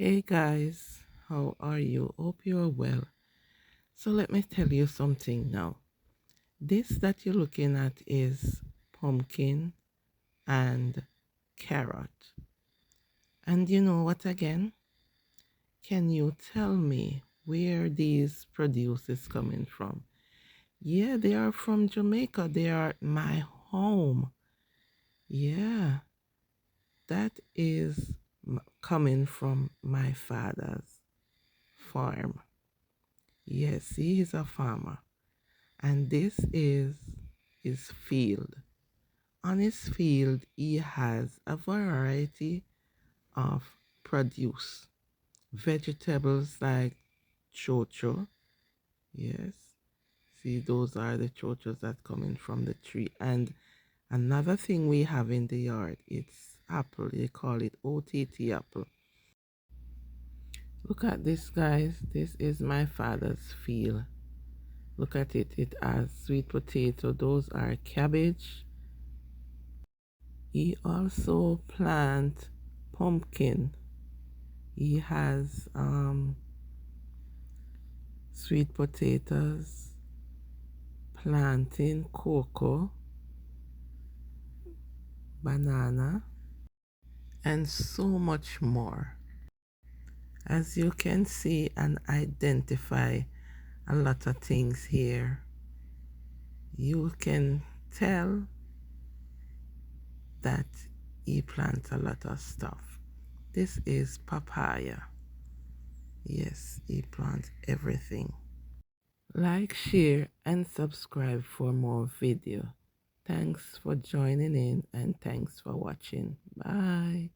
Hey guys, how are you? Hope you're well. So let me tell you something now. This that you're looking at is pumpkin and carrot. And you know what again? Can you tell me where these produce is coming from? Yeah, they are from Jamaica. They are my home. Yeah, that is coming from my father's farm. Yes, he is a farmer. And this is his field. On his field, he has a variety of produce. Vegetables like chocho. Yes. See, those are the chochos that coming from the tree. And another thing we have in the yard, it's apple. They call it OTT apple. Look at this, guys. This is my father's field. Look at it. It has sweet potato. Those are cabbage. He also plant pumpkin. He has sweet potatoes, plantain, cocoa, banana, and so much more. As you can see and identify a lot of things here, you can tell that he plants a lot of stuff. This is papaya. Yes, he plants everything. Like, share, and subscribe for more video. Thanks for joining in and thanks for watching. Bye.